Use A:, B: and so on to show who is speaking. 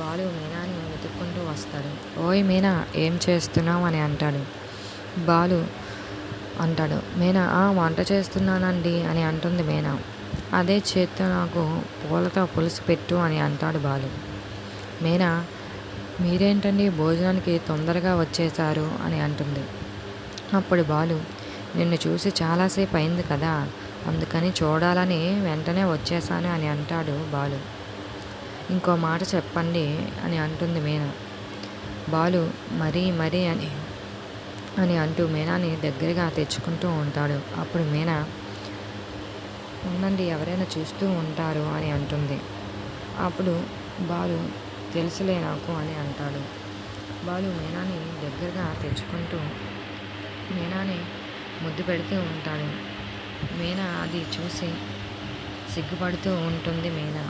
A: బాలు మీనాని వెతుక్కుంటూ వస్తాడు. ఓయ్ మీనా, ఏం చేస్తున్నావు అని అంటాడు. బాలు అంటాడు, మీనా వంట చేస్తున్నానండి అని అంటుంది మీనా. అదే చేత్తో నాకు పూలతో పులుసు పెట్టు అని అంటాడు బాలు. మీనా, మీరేంటండి భోజనానికి తొందరగా వచ్చేశారు అని అంటుంది. అప్పుడు బాలు, నిన్ను చూసి చాలాసేపు అయింది కదా, అందుకని చూడాలని వెంటనే వచ్చేసాను అని అంటాడు బాలు. ఇంకో మాట చెప్పండి అని అంటుంది మీనా. బాలు మరీ మరీ అని అని అంటూ మీనాని దగ్గరగా తెచ్చుకుంటూ ఉంటాడు. అప్పుడు మీనా, ఉండండి ఎవరైనా చూస్తూ ఉంటారు అని అంటుంది. అప్పుడు బాలు, తెలుసులే నాకు అని అంటాడు. బాలు మీనాని దగ్గరగా తెచ్చుకుంటూ మీనాని ముద్దు పెడుతూ ఉంటాడు. మీనా అది చూసి సిగ్గుపడుతూ ఉంటుంది మీనా.